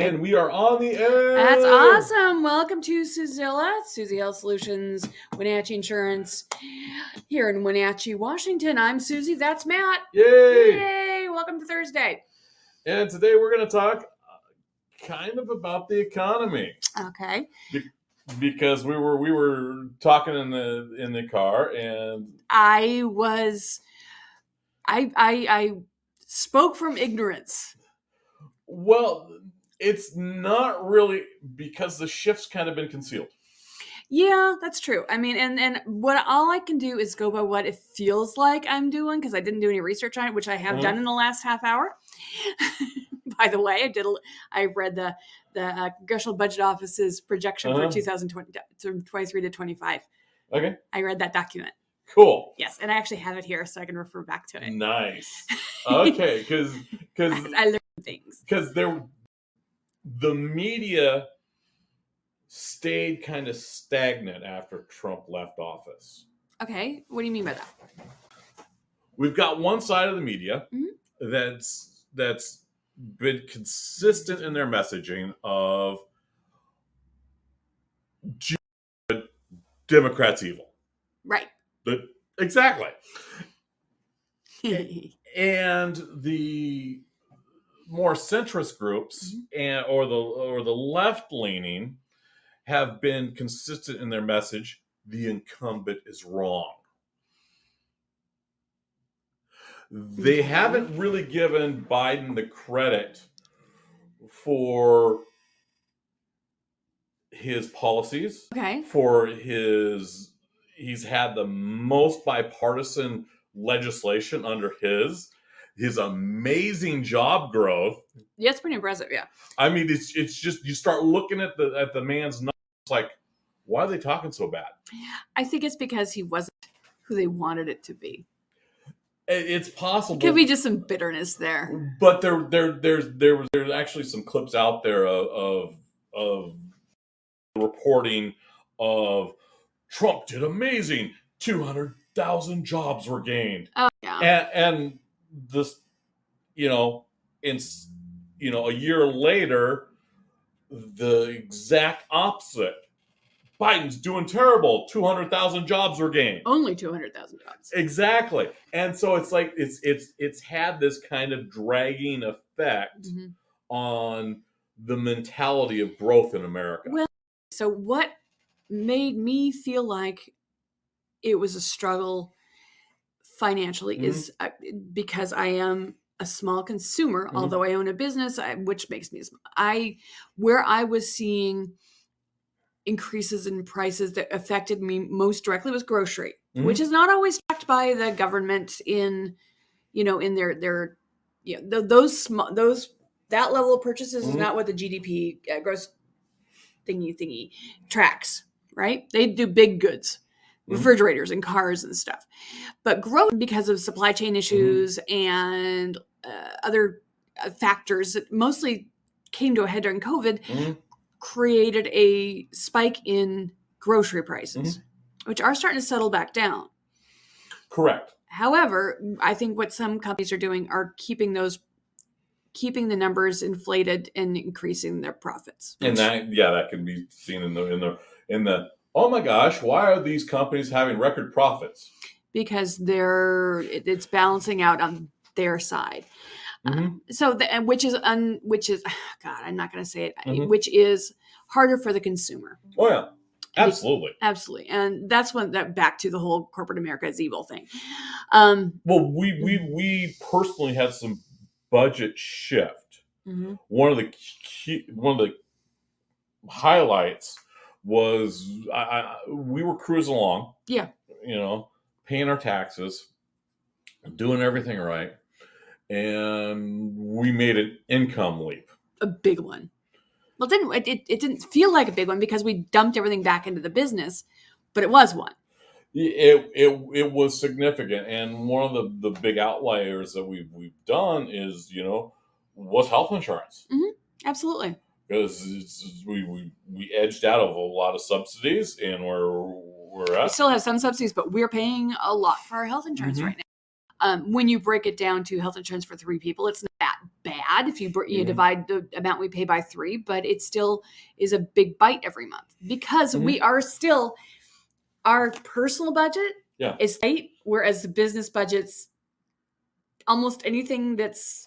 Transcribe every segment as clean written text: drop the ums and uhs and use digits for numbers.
And we are on the air. That's awesome. Welcome to Suzie Health Solutions, Wenatchee Insurance, here in Wenatchee, Washington. I'm Suzie. That's Matt. Yay! Welcome to Thursday. And today we're going to talk kind of about the economy. Okay. Because we were talking in the car, and I spoke from ignorance. Well, it's not really, because the shift's kind of been concealed. Yeah, that's true. I mean, and what all I can do is go by what it feels like I'm doing, because I didn't do any research on it, which I have done in the last half hour. By the way, I read the Congressional Budget Office's projection for 2023 to 25. Okay. I read that document. Cool. Yes, and I actually have it here, so I can refer back to it. Nice. Okay, because I learned things. Because the media stayed kind of stagnant after Trump left office. Okay, what do you mean by that? We've got one side of the media that's been consistent in their messaging of Democrats evil. Right. Exactly. And the more centrist groups or the left leaning have been consistent in their message. The incumbent is wrong. They haven't really given Biden the credit for his policies. Okay. For he's had the most bipartisan legislation under his amazing job growth. Yeah, it's pretty impressive. Yeah. I mean, it's just, you start looking at the man's numbers, like, why are they talking so bad? I think it's because he wasn't who they wanted it to be. It's possible. Could be just some bitterness there. But there's actually some clips out there of reporting of Trump did amazing. 200,000 jobs were gained. Oh yeah. And this, a year later, the exact opposite. Biden's doing terrible. 200,000 jobs were gained. Only 200,000 jobs. Exactly. And so it's like it's had this kind of dragging effect on the mentality of growth in America. Well, so what made me feel like it was a struggle financially is because I am a small consumer, although I own a business, which makes me where I was seeing increases in prices that affected me most directly was grocery, which is not always tracked by the government in their that level of purchases is not what the GDP gross thingy tracks, right? They do big goods, refrigerators and cars and stuff, but growth, because of supply chain issues and other factors that mostly came to a head during COVID, created a spike in grocery prices, which are starting to settle back down. Correct. However, I think what some companies are doing are keeping the numbers inflated and increasing their profits. And that can be seen in the oh my gosh, why are these companies having record profits? Because it's balancing out on their side. Which is God, I'm not going to say it. Which is harder for the consumer. Oh yeah, absolutely, absolutely, and that's back to the whole corporate America is evil thing. Well, we personally had some budget shift. One of the highlights was we were cruising along. Yeah, paying our taxes, doing everything right. And we made an income leap. A big one. Well, it didn't feel like a big one because we dumped everything back into the business, but it was one. It was significant. And one of the big outliers that we've done is, was health insurance. Absolutely. Because we edged out of a lot of subsidies, and we still have some subsidies, but we're paying a lot for our health insurance right now. When you break it down to health insurance for 3 people, it's not bad. bad if you divide the amount we pay by 3, but it still is a big bite every month because we are still, our personal budget is tight, whereas the business budget's almost anything that's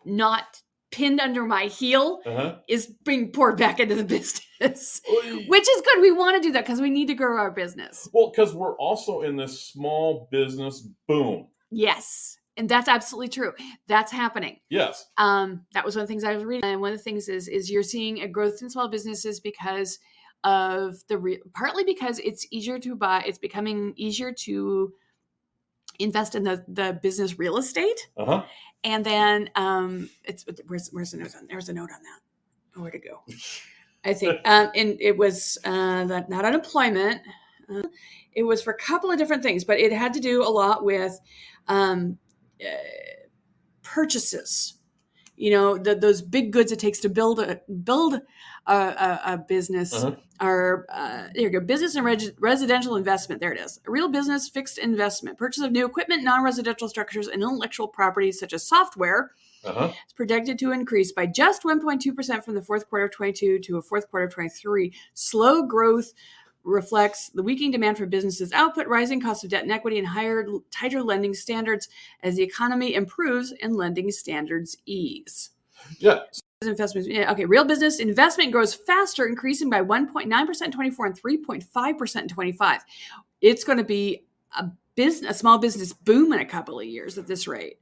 not pinned under my heel is being poured back into the business, which is good. We want to do that because we need to grow our business. Well, because we're also in this small business boom. Yes. And that's absolutely true. That's happening. Yes. That was one of the things I was reading. And one of the things is you're seeing a growth in small businesses because of partly because it's easier to buy. It's becoming easier to invest in the business real estate. And then it's where's the note on? There's a note on that. Where'd it go? I think and it was not unemployment. It was for a couple of different things, but it had to do a lot with purchases. You know, those big goods it takes to build a business. Or there you go, business and residential investment. There it is. A real business fixed investment, purchase of new equipment, non-residential structures, and intellectual property such as software. It's projected to increase by just 1.2% from the fourth quarter of 22 to a fourth quarter of 23. Slow growth reflects the weakening demand for businesses' output, rising cost of debt and equity, and tighter lending standards as the economy improves and lending standards ease. Yeah. Investments. Okay, real business investment grows faster, increasing by 1.9% in 24 and 3.5% in 25. It's going to be a small business boom in a couple of years at this rate.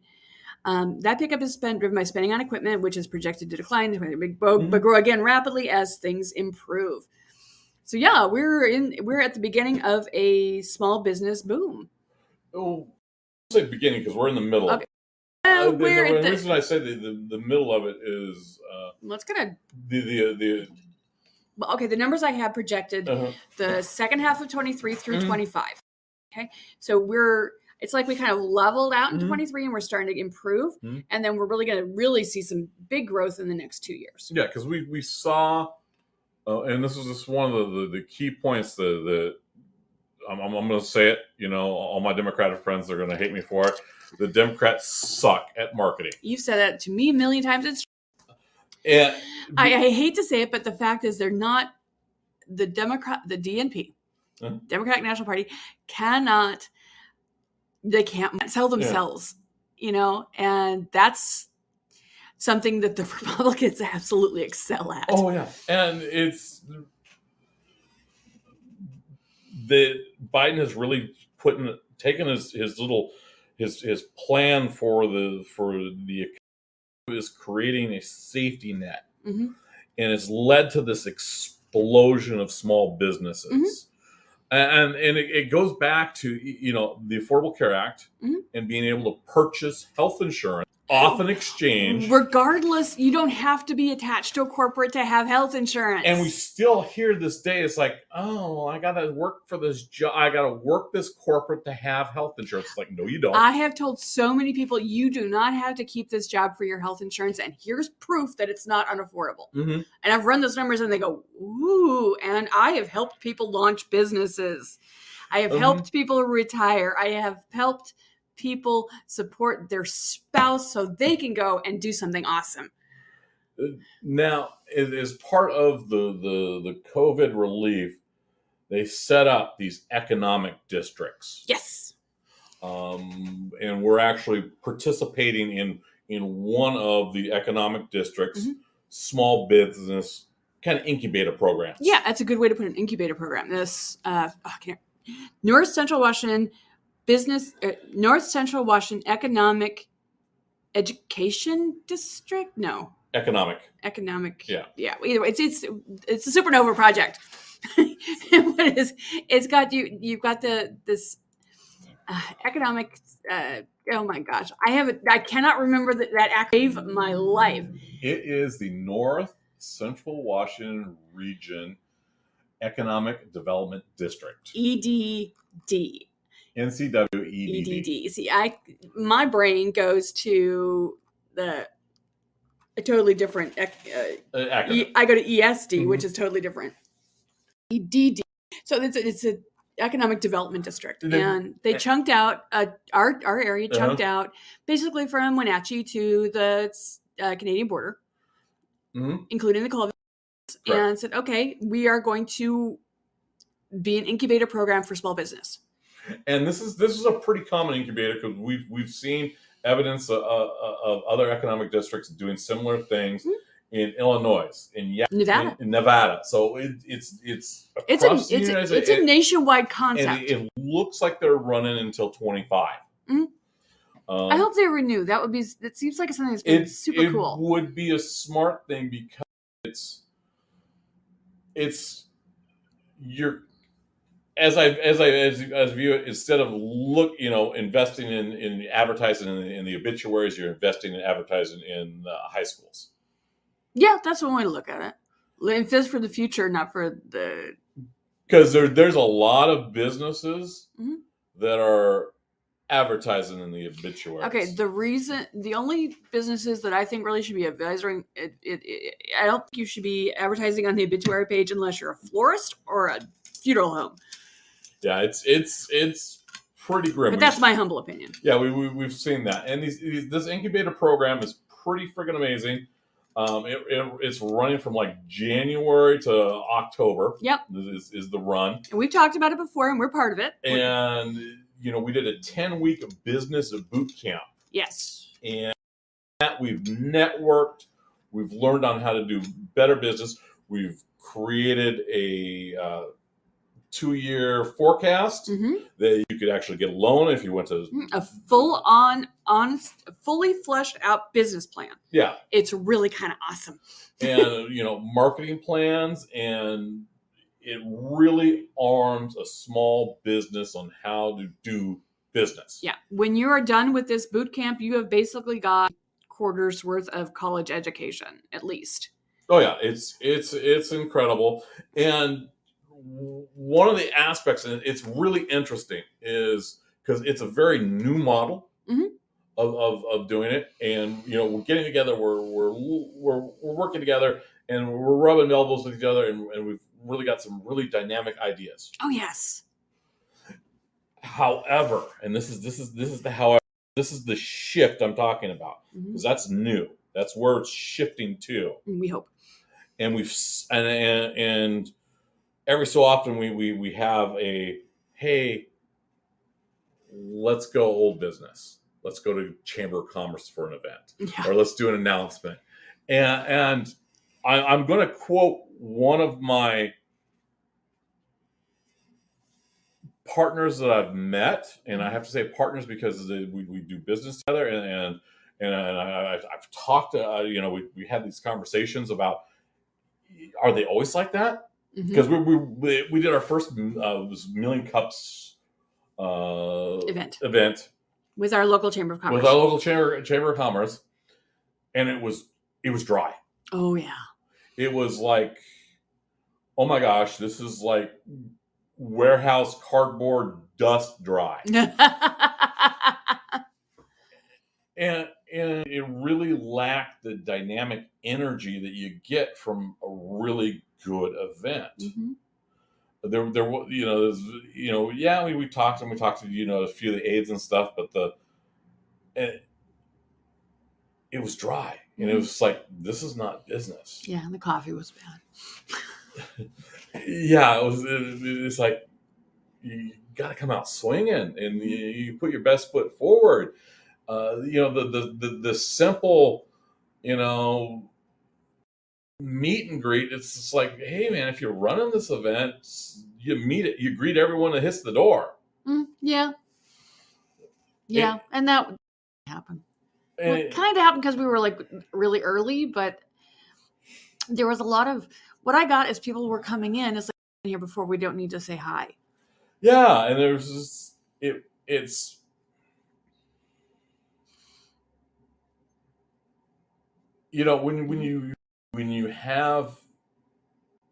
That pickup is driven by spending on equipment, which is projected to decline, but grow again rapidly as things improve. So yeah, we're at the beginning of a small business boom. Oh, I'll say beginning because we're in the middle. Okay. The reason I say the middle of it is let's get a the okay. The numbers I have projected the second half of 23 through 25. Okay, so it's like we kind of leveled out in 23 and we're starting to improve, and then we're really going to see some big growth in the next 2 years. Yeah, because we saw, and this is just one of the key points that I'm going to say it. You know, all my Democratic friends are going to hate me for it. The Democrats suck at marketing. You've said that to me a million times. I hate to say it, but the fact is they're not the DNP, Democratic National Party, they can't sell themselves, you know, and that's something that the Republicans absolutely excel at. Oh yeah. And it's that Biden has really taken his plan for the is creating a safety net, and it's led to this explosion of small businesses, and it goes back to the Affordable Care Act and being able to purchase health insurance off an exchange. Regardless, you don't have to be attached to a corporate to have health insurance. And we still hear this day, it's like, oh, I got to work for this job. I got to work this corporate to have health insurance. It's like, no, you don't. I have told so many people, you do not have to keep this job for your health insurance. And here's proof that it's not unaffordable. And I've run those numbers and they go, ooh, and I have helped people launch businesses. I have helped people retire. I have helped people support their spouse so they can go and do something awesome. Now, as part of the COVID relief, they set up these economic districts. Yes. And we're actually participating in one of the economic districts, small business kind of incubator programs. Yeah, that's a good way to put an incubator program. This North Central Washington Economic Education District? No. Economic. Yeah. Either way, it's a supernova project. It's got you've got this economic. Oh my gosh, I cannot remember that act. Saved my life. It is the North Central Washington Region Economic Development District. EDD. NCWEDD. See, my brain goes to a totally different. I go to ESD, which is totally different. EDD. So it's an economic development district, and they chunked out our area chunked out basically from Wenatchee to the Canadian border, Mm-hmm. including the Colvin, and said, okay, we are going to be an incubator program for small business. And this is a pretty common incubator because we've seen evidence of other economic districts doing similar things in Illinois, in Nevada. So it's across the United States. It's a nationwide concept, and it looks like they're running until 25. Mm-hmm. I hope they renew. It seems like something that's been super cool. It would be a smart thing because it's you're. As I view it, instead of investing in advertising in the obituaries, you're investing in advertising in high schools. Yeah, that's one way to look at it. Invest for the future, not for the. Because there's a lot of businesses that are advertising in the obituaries. Okay, the only businesses that I think really should be advertising, I don't think you should be advertising on the obituary page unless you're a florist or a funeral home. Yeah, it's pretty grim. But that's my humble opinion. Yeah, we've seen that, and this incubator program is pretty freaking amazing. It's running from like January to October. Yep, is the run. And we've talked about it before, and we're part of it. And we did a 10-week business boot camp. Yes, and that we've networked. We've learned on how to do better business. We've created a 2-year forecast that you could actually get a loan if you went to a full-on, honest, fully fleshed out business plan. Yeah, it's really kind of awesome. And marketing plans, and it really arms a small business on how to do business. Yeah, when you are done with this boot camp, you have basically got quarters worth of college education, at least. Oh yeah, it's incredible. And one of the aspects, and it's really interesting, is because it's a very new model of doing it, and we're getting together, we're working together, and we're rubbing elbows with each other, and we've really got some really dynamic ideas. Oh yes. However, and this is the shift I'm talking about, because that's new. That's where it's shifting to. We hope. And and every so often we have a, hey, let's go old business. Let's go to Chamber of Commerce for an event, or let's do an announcement. And I'm going to quote one of my partners that I've met, and I have to say partners because we do business together, and I've talked to we had these conversations about, are they always like that? Because we did our first Million Cups event with our local Chamber of Commerce. With our local Chamber of Commerce, and it was dry. Oh yeah. It was like, oh my gosh, this is like warehouse cardboard dust dry. And it really lacked the dynamic energy that you get from a really good event. There we talked to a few of the aides and stuff, but it was dry, and it was just like, this is not business. Yeah, and the coffee was bad. Yeah, it's like, you got to come out swinging, and you put your best foot forward. The simple, meet and greet. It's just like, hey man, if you're running this event, you greet everyone that hits the door. Yeah, and that happened. It kind of happened because we were like really early, but there was a lot of, what I got is people were coming in. It's like, here before, we don't need to say hi. Yeah, and there's just it's. When you have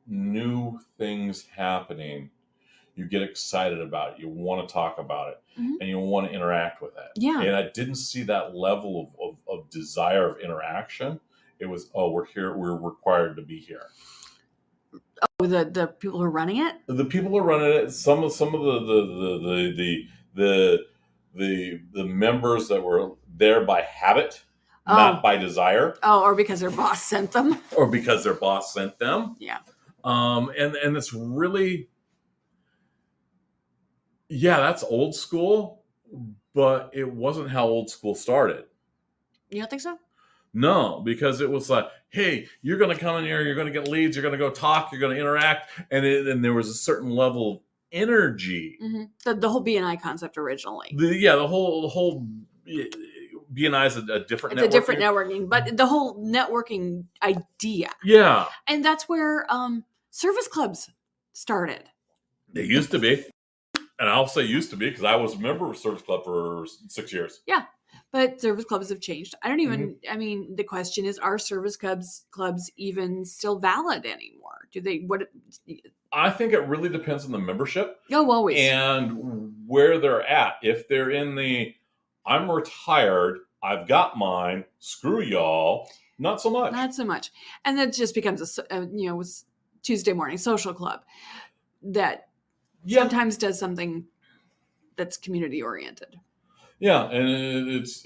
new things happening, you get excited about it. You want to talk about it, and you want to interact with it. Yeah. And I didn't see that level of desire of interaction. It was, oh, we're here. We're required to be here. Oh, the people who are running it. The people who are running it. Some of the members that were there by habit. not by desire. Or because their boss sent them. Or because their boss sent them. Yeah. And it's really, yeah, that's old school, but it wasn't how old school started. You don't think so? No, because it was like, hey, you're going to come in here, you're going to get leads, you're going to go talk, you're going to interact, and there was a certain level of energy. Mm-hmm. The whole BNI concept originally. The whole BNI is a different. It's a different networking, but the whole networking idea. Yeah, and that's where service clubs started. They used to be, and I'll say used to be because I was a member of a service club for 6 years. Yeah. But service clubs have changed. I don't even, I mean, the question is, are service clubs even still valid anymore? Do they, I think it really depends on the membership. Oh, always. And where they're at. If they're in the, I'm retired, I've got mine, screw y'all, not so much. Not so much. And that just becomes was Tuesday morning social club that sometimes does something that's community oriented. Yeah, and it's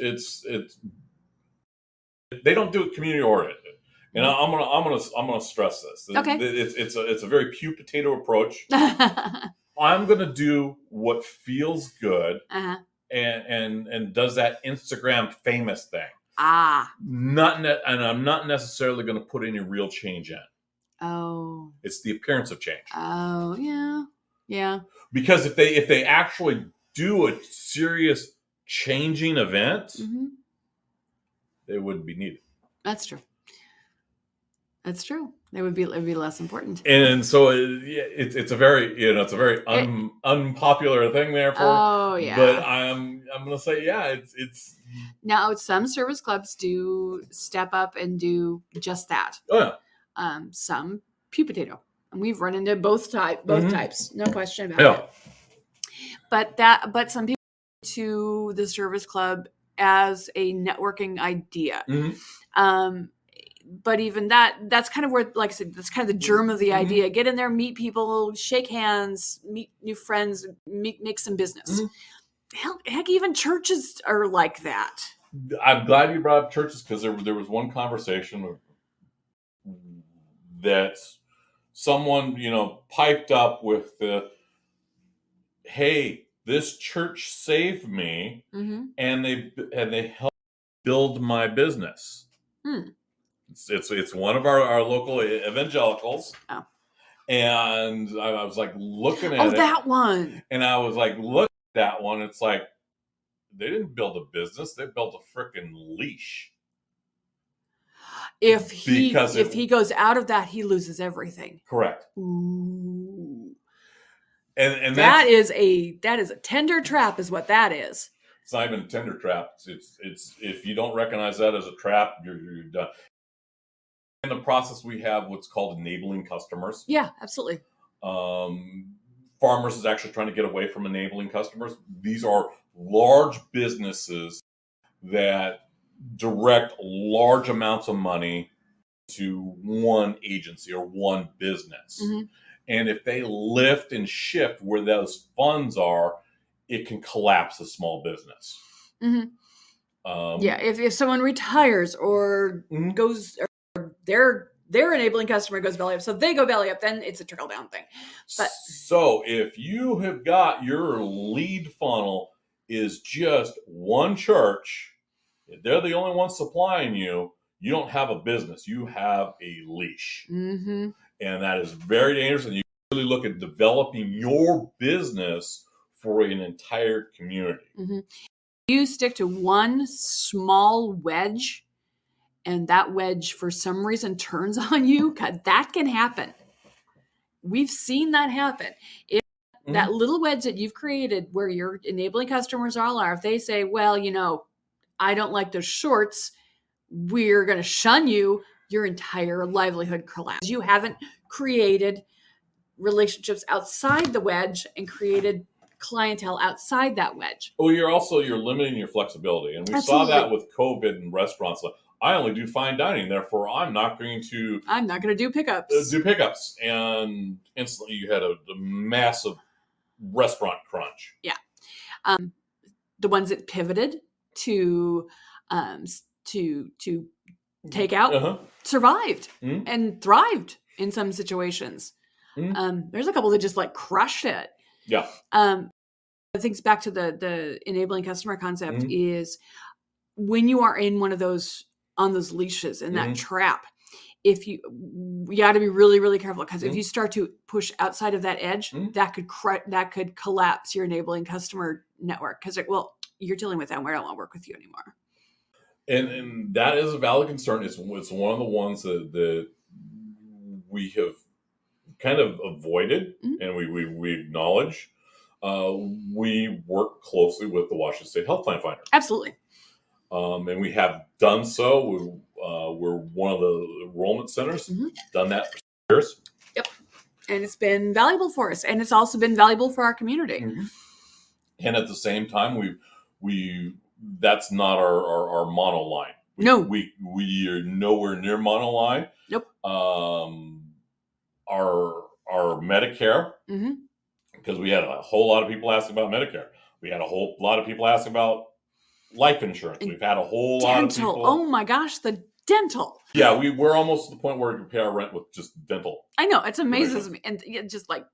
they don't do it community oriented, and I'm gonna stress this. Okay, it's a very pew potato approach. I'm gonna do what feels good, and does that Instagram famous thing. And I'm not necessarily gonna put any real change in. Oh, it's the appearance of change. Oh, yeah. Because if they actually do a serious changing event, they wouldn't be needed. That's true. It would be less important. And so it's a very unpopular thing there for. Oh yeah. But I'm going to say it's now some service clubs do step up and do just that. Oh yeah. Some pew potato, and we've run into both types, no question about it. But some people to the service club as a networking idea. But even that's kind of where, like I said, that's kind of the germ of the idea. Get in there, meet people, shake hands, meet new friends, make some business. Heck, even churches are like that. I'm glad you brought up churches, because there was one conversation that someone piped up with the, hey, this church saved me, and they helped build my business. It's one of our local evangelicals. Oh. And I was like looking at it. Oh, that one. And I was like, look at that one. It's like, they didn't build a business. They built a freaking leash. If he goes out of that, he loses everything. Correct. Ooh. And that is a tender trap, is what that is. It's not even a tender trap. It's if you don't recognize that as a trap, you're done. In the process, we have what's called enabling customers. Yeah, absolutely. Farmers is actually trying to get away from enabling customers. These are large businesses that direct large amounts of money to one agency or one business. And if they lift and shift where those funds are, it can collapse a small business. If someone retires or goes, or their enabling customer goes belly up, so they go belly up, then it's a trickle down thing. But so if you have got your lead funnel is just one church, if they're the only one supplying you, you don't have a business. You have a leash. And that is very dangerous. And you really look at developing your business for an entire community. You stick to one small wedge, and that wedge for some reason turns on you, that can happen. We've seen that happen. If that little wedge that you've created where your enabling customers all are, if they say, well, I don't like those shorts, we're going to shun you, your entire livelihood collapses. You haven't created relationships outside the wedge and created clientele outside that wedge. Well, you're limiting your flexibility. And we saw that with COVID in restaurants. I only do fine dining, therefore I'm not going to do pickups. And instantly you had a massive restaurant crunch. Yeah. The ones that pivoted to to take out Uh-huh. survived Mhm. and thrived in some situations. Mhm. There's a couple that just like crushed it. Yeah. I think back to the enabling customer concept Mhm. is when you are in one of those on those leashes in that Mhm. trap, if you got to be really, really careful, because if Mhm. you start to push outside of that edge, Mhm. that could collapse your enabling customer network, because you're dealing with them. We don't want to work with you anymore. And that is a valid concern. It's one of the ones that we have kind of avoided, Mhm. and we acknowledge. We work closely with the Washington State Healthplanfinder, Absolutely. and we have done so. We're one of the enrollment centers. Mhm. Done that for years. Yep. And it's been valuable for us, and it's also been valuable for our community. Mm-hmm. And at the same time, we that's not our monoline. No. We are nowhere near monoline. Nope. Our Medicare, Mm-hmm. because we had a whole lot of people asking about Medicare. We had a whole lot of people asking about life insurance. We've had a whole lot of Dental. people. Oh my gosh, the dental. Yeah, we're almost to the point where we can pay our rent with just dental. I know, it amazes me, and it just like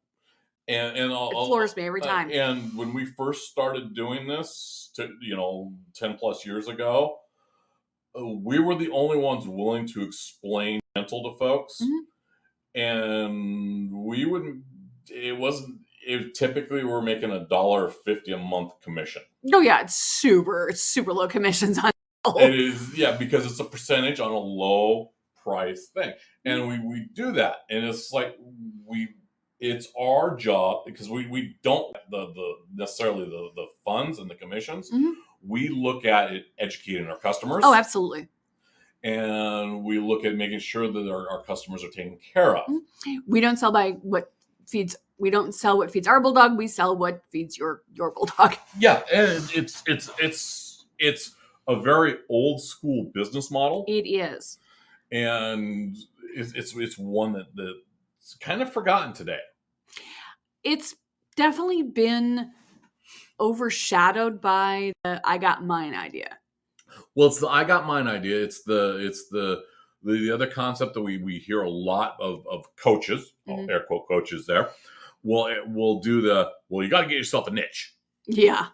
And it floors me every time. And when we first started doing this, 10 plus years ago, we were the only ones willing to explain dental to folks. Mhm. And we wouldn't. It wasn't. It typically we're making $1.50 a month commission. Oh yeah, it's super low commissions on. It is, yeah, because it's a percentage on a low price thing, and we do that, and it's like it's our job, because we don't necessarily the funds and the commissions. Mhm. We look at it educating our customers. Oh, absolutely. And we look at making sure that our customers are taken care of. We don't sell what feeds our bulldog. We sell what feeds your bulldog. Yeah, and it's a very old school business model. It is, and it's one that's kind of forgotten today. It's definitely been overshadowed by the "I got mine" idea. Well, it's the "I got mine" idea. It's the other concept that we hear a lot of coaches, Mhm. air quote coaches there. We'll do you got to get yourself a niche. Yeah.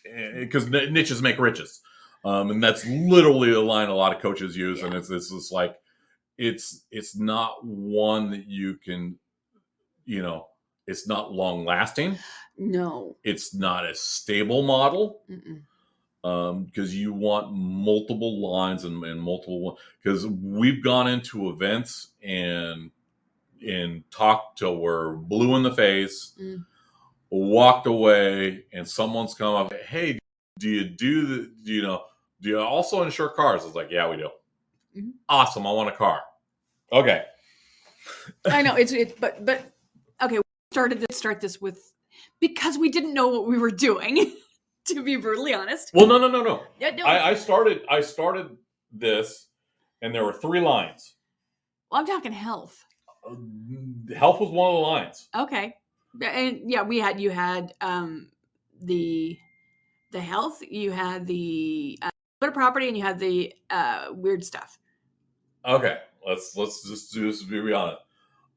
Because niches make riches. And that's literally a line a lot of coaches use. Yeah. And it's just like, it's not one that you can, it's not long lasting. No. It's not a stable model. Because you want multiple lines and multiple, because we've gone into events and talked till we're blue in the face, walked away, and someone's come up, hey, do you also insure cars? I was like, yeah, we do. Mm-hmm. Awesome, I want a car. Okay. I know but okay, we start this with, because we didn't know what we were doing. To be brutally honest. Well, no. Yeah, no. I started this, and there were 3 lines. Well, I'm talking health. Health was one of the lines. Okay, and yeah, you had the health, you had the property, and you had the weird stuff. Okay, let's just do this to be honest.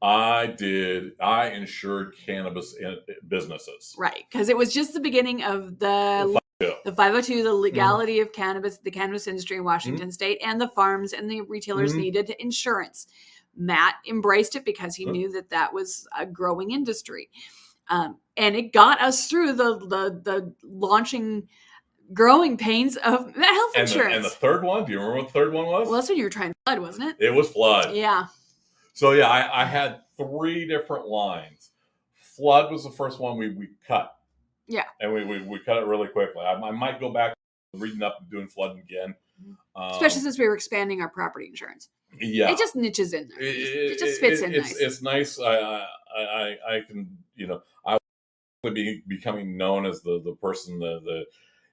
I insured cannabis businesses. Right, because it was just the beginning of the 502, the legality of cannabis, the cannabis industry in Washington State, and the farms and the retailers needed insurance. Matt embraced it because he knew that was a growing industry. And it got us through the launching, growing pains of health insurance. And the third one, do you remember what the third one was? Well, that's when you were trying flood, wasn't it? It was flood. Yeah. So yeah, I had 3 different lines. Flood was the first one we cut. Yeah. And we cut it really quickly. I might go back reading up and doing flood again. Especially since we were expanding our property insurance. Yeah. It just niches in there. It just fits in nice. It's nice. I can, I would be becoming known as the person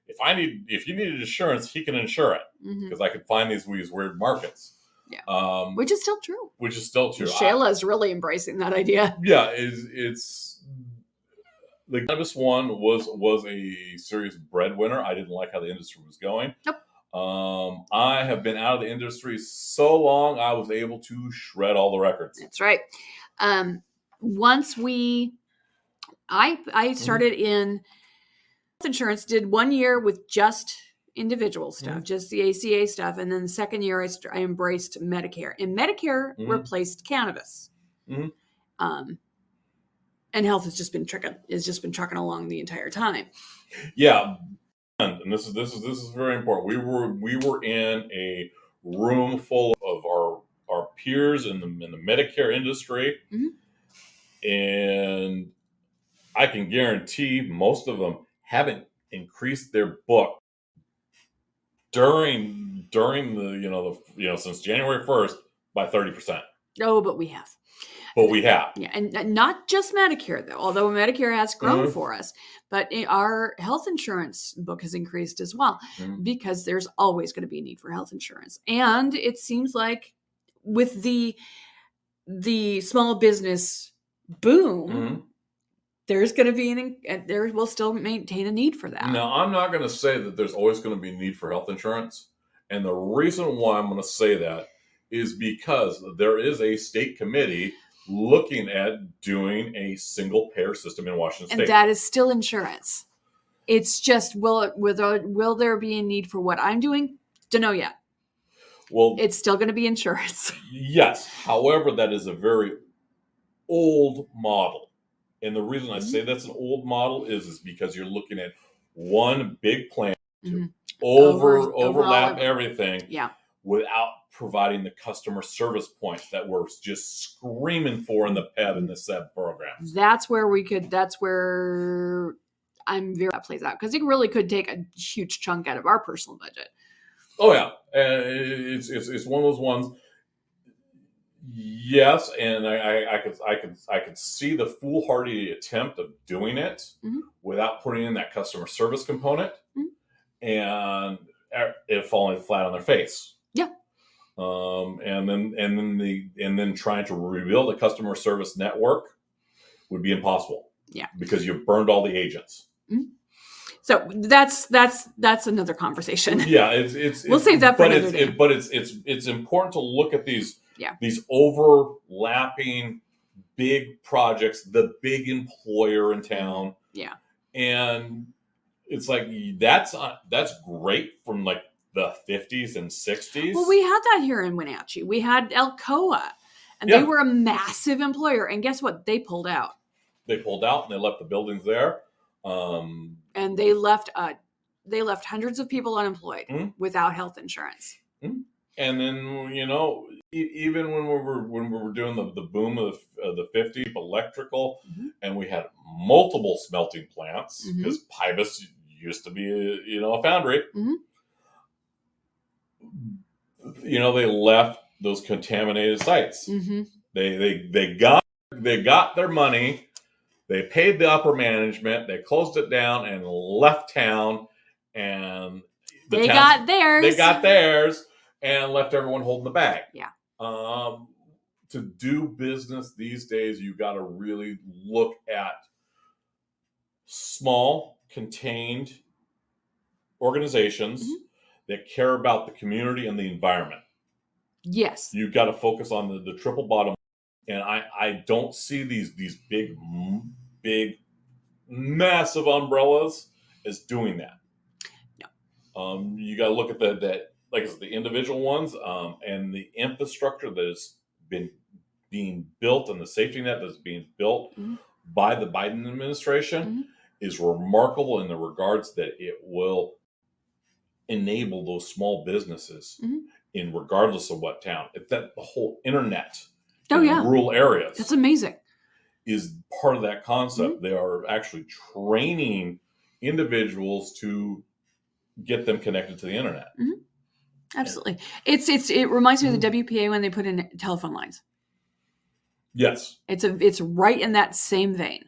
if you needed insurance, he can insure it, because I could find these weird markets. Yeah. Which is still true. Shayla is really embracing that idea. Yeah, it's the cannabis one was a serious breadwinner. I didn't like how the industry was going. Nope. I have been out of the industry so long, I was able to shred all the records. That's right. Once I started in health insurance, did 1 year with just individual stuff, just the ACA stuff. And then the second year I embraced Medicare, and Medicare replaced cannabis. And health has just been trucking along the entire time. Yeah. And this is very important. We were in a room full of our peers in the Medicare industry, and I can guarantee most of them haven't increased their book during the since January 1st by 30%. Oh, but we have. But we have. Yeah, and not just Medicare, though, although Medicare has grown for us. But our health insurance book has increased as well, because there's always going to be a need for health insurance. And it seems like with the small business boom, there's going to be there will still maintain a need for that. Now, I'm not going to say that there's always going to be a need for health insurance. And the reason why I'm going to say that is because there is a state committee looking at doing a single payer system in Washington State. And that is still insurance. It's just, will there be a need for what I'm doing? Don't know yet. Well, it's still going to be insurance. Yes. However, that is a very old model. And the reason I say that's an old model is because you're looking at one big plan to overlap everything without providing the customer service points that we're just screaming for in the PEB and the SEB programs. That's where I'm very that plays out, because it really could take a huge chunk out of our personal budget. Oh yeah, it's one of those ones. Yes, and I could see the foolhardy attempt of doing it without putting in that customer service component, and it falling flat on their face. Yeah. And then trying to rebuild a customer service network would be impossible. Yeah. Because you've burned all the agents. So that's another conversation. Yeah, we'll save that for another day. But it's important to look at these overlapping big projects, the big employer in town. Yeah. And it's like that's great from like the 50s and 60s. Well, we had that here in Wenatchee. We had Alcoa, and they were a massive employer. And guess what? They pulled out. They pulled out, and they left the buildings there. And they left hundreds of people unemployed without health insurance. And then, even when we were doing the boom of the 50s electrical, and we had multiple smelting plants, because Pybus used to be a foundry. They left those contaminated sites. They got their money. They paid the upper management. They closed it down and left town. And they got theirs and left everyone holding the bag. Yeah. To do business these days, you got to really look at small, contained organizations that care about the community and the environment. Yes. You've got to focus on the triple bottom. And I don't see these big, massive umbrellas as doing that. No. You got to look at the individual ones, and the infrastructure that has been being built and the safety net that's being built by the Biden administration is remarkable in the regards that it will enable those small businesses in regardless of what town. It's that the whole internet. Rural areas. That's amazing. Is part of that concept. They are actually training individuals to get them connected to the internet. Absolutely. It reminds me of the WPA when they put in telephone lines. Yes. It's right in that same vein.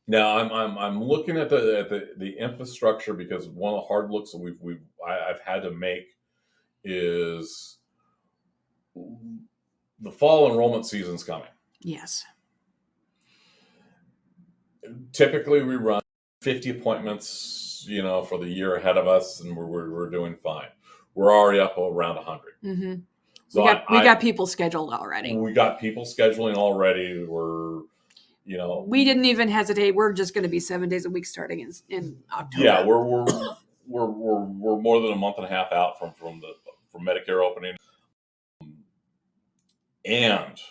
Now I'm looking at the infrastructure, because one of the hard looks that I've had to make is the fall enrollment season's coming. Yes. Typically, we run 50 appointments, for the year ahead of us, and we're doing fine. We're already up around 100. Mm-hmm. So we got people scheduled already. We got people scheduling already. We didn't even hesitate. We're just going to be 7 days a week starting in October. Yeah, we're more than a month and a half out from Medicare opening, and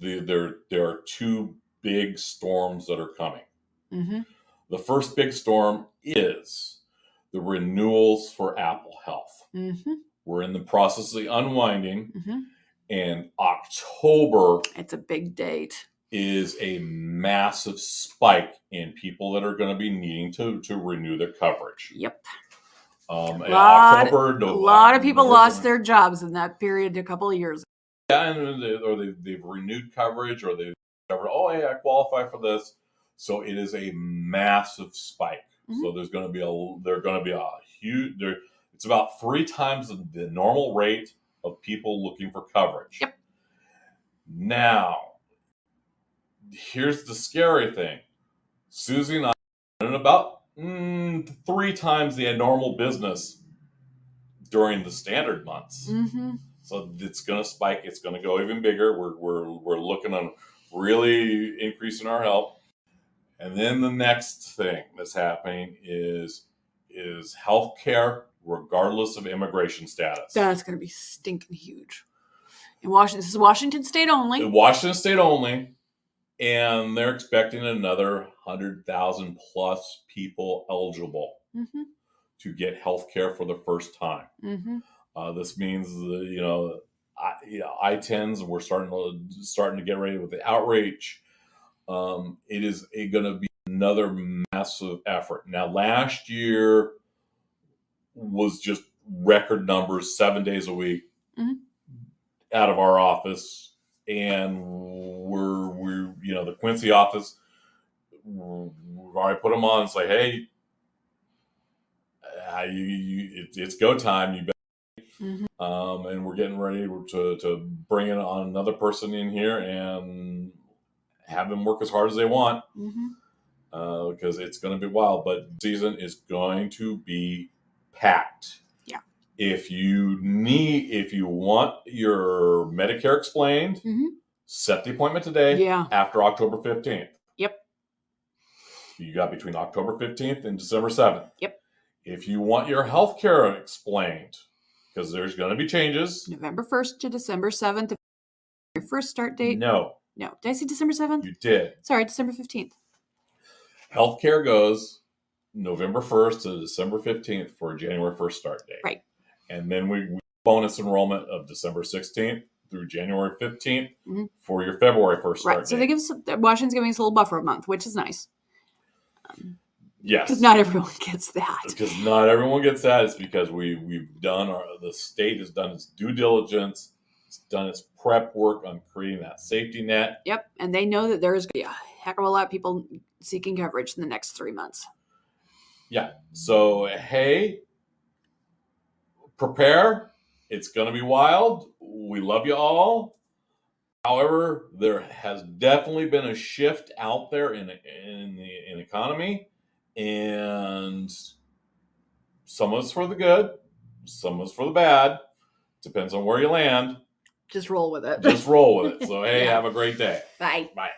there are two big storms that are coming. Mm-hmm. The first big storm is the renewals for Apple Health. Mm-hmm. We're in the process of the unwinding, mm-hmm. and October, it's a big date, is a massive spike in people that are going to be needing to renew their coverage. Yep. October, a lot of people lost their jobs in that period a couple of years ago. Yeah, and they've renewed coverage, or they've discovered, oh, hey, I qualify for this. So it is a massive spike. Mm-hmm. So there's going to be a huge. It's about 3 times the normal rate of people looking for coverage. Yep. Now, here's the scary thing. Suzie and I are in about 3 times the normal business during the standard months. Mm-hmm. So it's going to spike. It's going to go even bigger. We're looking on really increasing our help. And then the next thing that's happening is healthcare, regardless of immigration status. That's going to be stinking huge. In Washington, this is Washington State only. Washington State only, and they're expecting another 100,000 plus people eligible mm-hmm. to get healthcare for the first time. Mm-hmm. This means I-10s. We're starting to get ready with the outreach. It is going to be another massive effort. Now, last year was just record numbers, 7 days a week mm-hmm. out of our office, and we're the Quincy office. We've already put them on. It's like, hey, it's go time. You better. Mm-hmm. And we're getting ready to bring in on another person in here and have them work as hard as they want, mm-hmm. Because it's going to be wild. But season is going to be packed. Yeah. If you want your Medicare explained, mm-hmm. set the appointment today. Yeah. After October 15th. Yep. You got between October 15th and December 7th. Yep. If you want your healthcare explained, because there's going to be changes. November 1st to December 7th. Your first start date. No. Did I say December 7th? You did. Sorry, December 15th. Healthcare goes November 1st to December 15th for a January 1st start date. Right. And then we bonus enrollment of December 16th through January 15th mm-hmm. for your February 1st start right. So date. Washington's giving us a little buffer a month, which is nice. Yes. Because not everyone gets that. Because not everyone gets that. It's because the state has done its due diligence. It's done its prep work on creating that safety net. Yep. And they know that there's going to be a heck of a lot of people seeking coverage in the next 3 months. Yeah. So, hey, prepare. It's going to be wild. We love you all. However, there has definitely been a shift out there in the economy. And some of it's for the good, some of it's for the bad. Depends on where you land. Just roll with it. So, hey, have a great day. Bye. Bye.